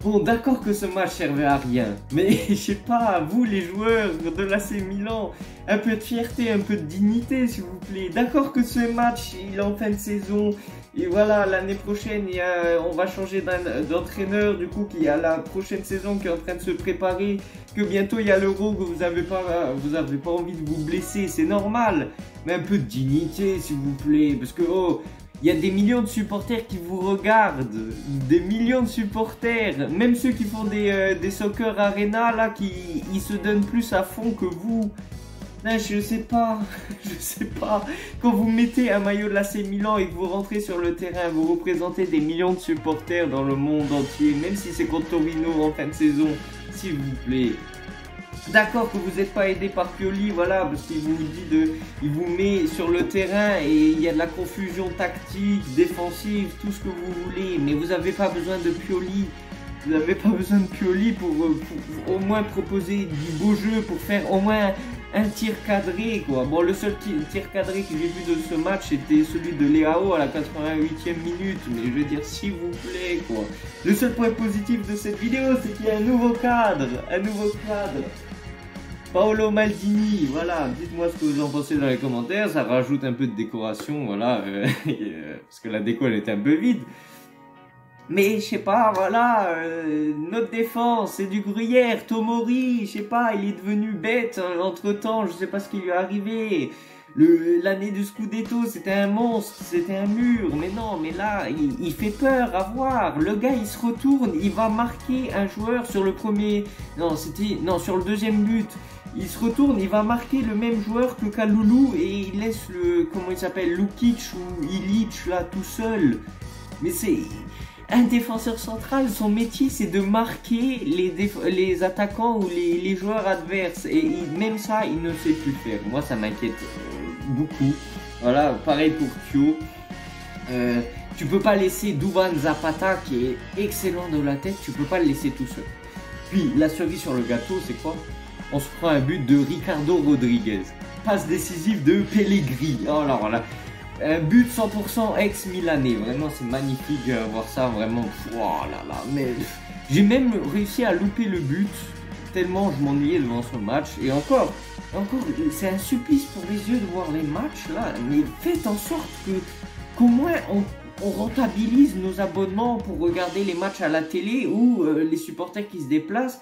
Bon, d'accord que ce match servait à rien, mais je sais pas, vous les joueurs de l'AC Milan, un peu de fierté, un peu de dignité s'il vous plaît. D'accord que ce match, il est en fin de saison, et voilà, l'année prochaine, on va changer d'entraîneur, du coup, qui a la prochaine saison qui est en train de se préparer, que bientôt il y a l'Euro, que vous avez pas envie de vous blesser, c'est normal. Mais un peu de dignité s'il vous plaît, parce que, oh... Il y a des millions de supporters qui vous regardent, des millions de supporters, même ceux qui font des soccer arena là, ils se donnent plus à fond que vous. Là, je sais pas, je sais pas. Quand vous mettez un maillot de l'AC Milan et que vous rentrez sur le terrain, vous représentez des millions de supporters dans le monde entier, même si c'est contre Torino en fin de saison, s'il vous plaît. D'accord que vous n'êtes pas aidé par Pioli, voilà, parce qu'il vous dit il vous met sur le terrain et il y a de la confusion tactique, défensive, tout ce que vous voulez, mais vous n'avez pas besoin de Pioli. Vous n'avez pas besoin de Pioli pour au moins proposer du beau jeu, pour faire au moins un tir cadré, quoi. Bon, le seul tir cadré que j'ai vu de ce match était celui de Leao à la 88e minute, mais je veux dire, s'il vous plaît, quoi. Le seul point positif de cette vidéo, c'est qu'il y a un nouveau cadre, Paolo Maldini, voilà, dites-moi ce que vous en pensez dans les commentaires, ça rajoute un peu de décoration, voilà, parce que la déco elle était un peu vide. Mais je sais pas, voilà, notre défense, c'est du gruyère, Tomori, je sais pas, il est devenu bête entre temps, je sais pas ce qui lui est arrivé. L'année du Scudetto, c'était un monstre, c'était un mur, mais non, mais là, il fait peur à voir. Le gars, il se retourne, il va marquer un joueur sur le premier, sur le deuxième but. Il se retourne, il va marquer le même joueur que Kalulu et il laisse comment il s'appelle, Lukic ou Ilic là tout seul. Mais c'est un défenseur central, son métier c'est de marquer les attaquants ou les joueurs adverses et même ça il ne sait plus faire. Moi ça m'inquiète beaucoup. Voilà, pareil pour Thio. Tu peux pas laisser Duvan Zapata qui est excellent de la tête, tu peux pas le laisser tout seul. Puis la cerise sur le gâteau c'est quoi? On se prend un but de Ricardo Rodriguez. Passe décisive de Pellegrini. Oh là là. Un but 100% ex-milanais. Vraiment, c'est magnifique de voir ça. Vraiment. Oh là là. Mais j'ai même réussi à louper le but. Tellement je m'ennuyais devant ce match. Et encore, c'est un supplice pour les yeux de voir les matchs là. Mais faites en sorte qu'au moins on rentabilise nos abonnements pour regarder les matchs à la télé ou les supporters qui se déplacent.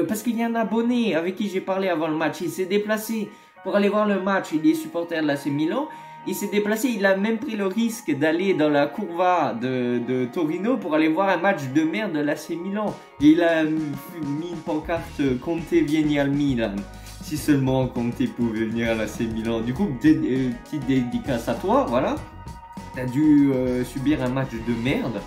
Parce qu'il y a un abonné avec qui j'ai parlé avant le match, il s'est déplacé pour aller voir le match, il est supporter de l'AC Milan, il s'est déplacé, il a même pris le risque d'aller dans la curva de Torino pour aller voir un match de merde de l'AC Milan. Et il a mis une pancarte Conte vieni al Milan. Si seulement Conte pouvait venir à l'AC Milan. Du coup, petite dédicace à toi, voilà. T'as dû subir un match de merde.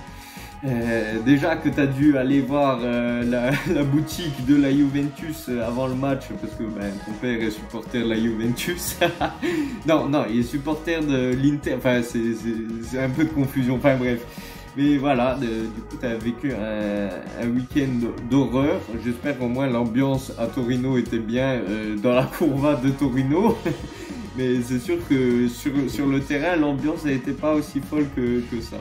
Déjà que tu as dû aller voir la boutique de la Juventus avant le match parce que ton père est supporter de la Juventus. non, il est supporter de l'Inter. Enfin, c'est un peu de confusion. Enfin, bref. Mais voilà, du coup, tu as vécu un week-end d'horreur. J'espère qu'au moins l'ambiance à Torino était bien dans la curva de Torino. Mais c'est sûr que sur le terrain, l'ambiance n'était pas aussi folle que ça.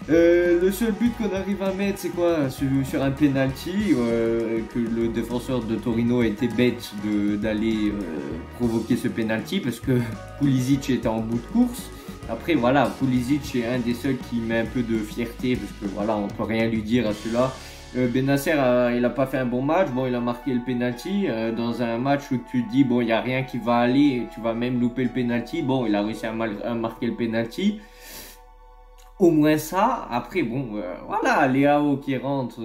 Le seul but qu'on arrive à mettre, c'est quoi? Sur un penalty, que le défenseur de Torino a été bête d'aller provoquer ce penalty parce que Pulisic était en bout de course. Après voilà, Pulisic est un des seuls qui met un peu de fierté parce que voilà, on peut rien lui dire à celui-là. Benasser, il a pas fait un bon match. Bon, il a marqué le penalty dans un match où tu te dis bon, il y a rien qui va aller, tu vas même louper le penalty. Bon, il a réussi à marquer le penalty. Au moins ça. Après bon, voilà, Leao qui rentre,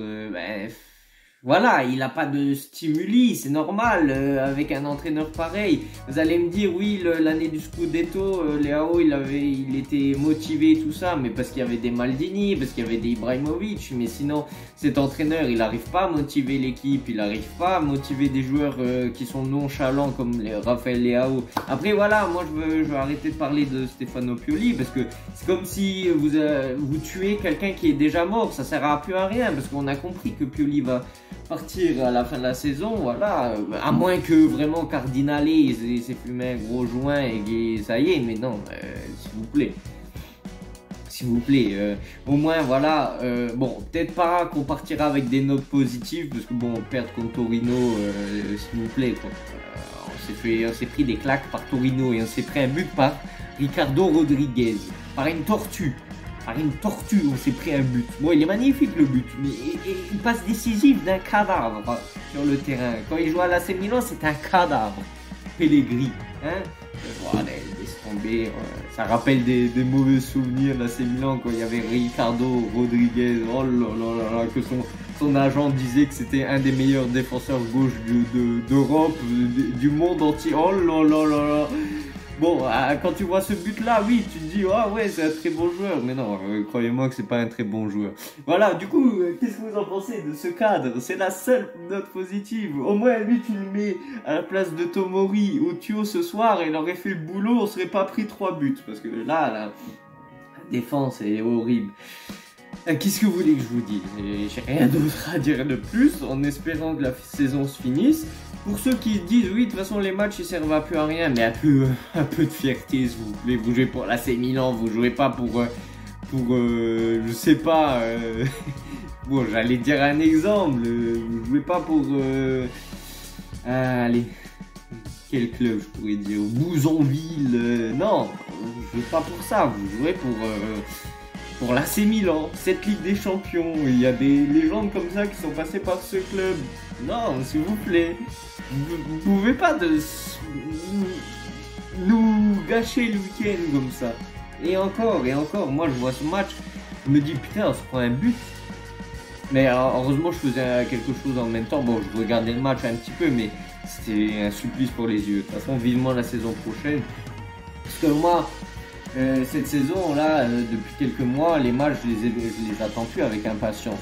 voilà, il n'a pas de stimuli, c'est normal avec un entraîneur pareil. Vous allez me dire, oui, l'année du Scudetto, Leao, il était motivé tout ça, mais parce qu'il y avait des Maldini, parce qu'il y avait des Ibrahimovic. Mais sinon, cet entraîneur, il n'arrive pas à motiver l'équipe, il n'arrive pas à motiver des joueurs qui sont nonchalants comme Raphaël Leao. Après, voilà, moi je veux arrêter de parler de Stefano Pioli parce que c'est comme si vous tuez quelqu'un qui est déjà mort, ça sert plus à rien parce qu'on a compris que Pioli va partir à la fin de la saison, voilà, à moins que vraiment Cardinale s'est fumé un gros joint et ça y est, mais non, s'il vous plaît. s'il vous plaît. Au moins, voilà, bon, peut-être pas qu'on partira avec des notes positives, parce que bon, perdre contre Torino, s'il vous plaît, quoi. On s'est pris des claques par Torino et on s'est pris un but par Ricardo Rodriguez, par une tortue. Par une tortue, on s'est pris un but. Bon, il est magnifique le but, mais il passe décisif d'un cadavre sur le terrain. Quand il joue à l'AC Milan, c'est un cadavre. Pellegrini, hein. Voilà, laisse tomber. Ça rappelle des mauvais souvenirs l'AC Milan quand il y avait Ricardo Rodriguez. Oh là là là, que son agent disait que c'était un des meilleurs défenseurs gauche d'Europe, du monde entier. Oh là là là là. Bon, quand tu vois ce but-là, oui, tu te dis, ah ouais, c'est un très bon joueur. Mais non, croyez-moi que c'est pas un très bon joueur. Voilà, du coup, qu'est-ce que vous en pensez de ce cadre? C'est la seule note positive. Au moins, lui, tu le mets à la place de Tomori ou Thio ce soir, et il aurait fait le boulot, on serait pas pris 3 buts. Parce que là, la défense est horrible. Qu'est-ce que vous voulez que je vous dise? J'ai rien d'autre à dire de plus, en espérant que la saison se finisse. Pour ceux qui disent, oui, de toute façon, les matchs, ils servent à plus à rien, mais un peu de fierté, s'il vous plaît. Vous jouez pour l'AC Milan, vous jouez pas pour je sais pas, bon, j'allais dire un exemple, vous jouez pas pour, allez, quel club je pourrais dire, Bouzonville, non, vous jouez pas pour ça, vous jouez pour l'AC Milan, cette Ligue des Champions. Il y a des légendes comme ça qui sont passées par ce club. Non, s'il vous plaît, vous pouvez pas nous gâcher le week-end comme ça. Et encore, moi je vois ce match, je me dis putain, on se prend un but. Mais alors, heureusement je faisais quelque chose en même temps. Bon, je regardais le match un petit peu, mais c'était un supplice pour les yeux. De toute façon, vivement la saison prochaine. Parce que moi, cette saison-là, depuis quelques mois, les matchs, je les attends plus avec impatience.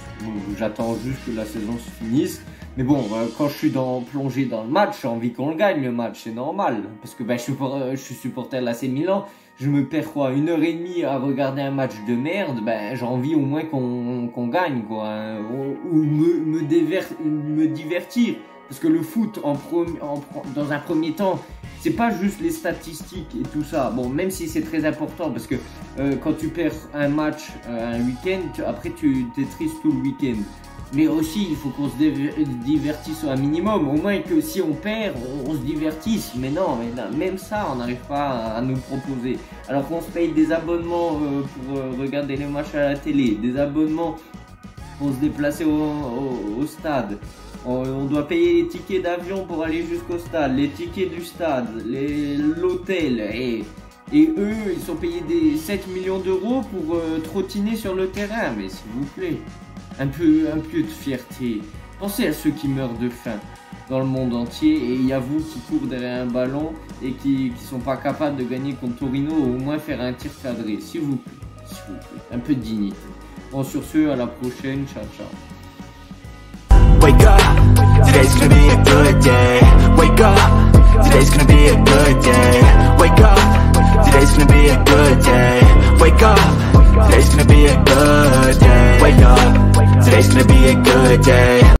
J'attends juste que la saison se finisse. Mais bon, quand je suis plongé dans le match, j'ai envie qu'on le gagne, le match, c'est normal. Parce que je suis supporter de l'AC Milan, je me perds quoi, 1h30 à regarder un match de merde, j'ai envie au moins qu'on gagne, quoi. Hein, ou me divertir. Parce que le foot, dans un premier temps, c'est pas juste les statistiques et tout ça. Bon, même si c'est très important, parce que quand tu perds un match un week-end, après tu t'es triste tout le week-end. Mais aussi, il faut qu'on se divertisse un minimum. Au moins que si on perd, on se divertisse. Mais non, même ça, on n'arrive pas à nous proposer. Alors qu'on se paye des abonnements pour regarder les matchs à la télé, des abonnements pour se déplacer au stade. On doit payer les tickets d'avion pour aller jusqu'au stade, les tickets du stade, l'hôtel. Et eux, ils sont payés des 7 millions d'euros pour trottiner sur le terrain. Mais s'il vous plaît, un peu de fierté. Pensez à ceux qui meurent de faim dans le monde entier. Et il y a vous qui courent derrière un ballon et qui sont pas capables de gagner contre Torino ou au moins faire un tir cadré. S'il vous plaît, un peu de dignité. Bon, sur ce, à la prochaine. Ciao, ciao. Wake up, today's gonna be a good day. Wake up, today's gonna be a good day. Wake up, today's gonna be a good day. Wake up, today's gonna be a good day. Wake up, today's gonna be a good day.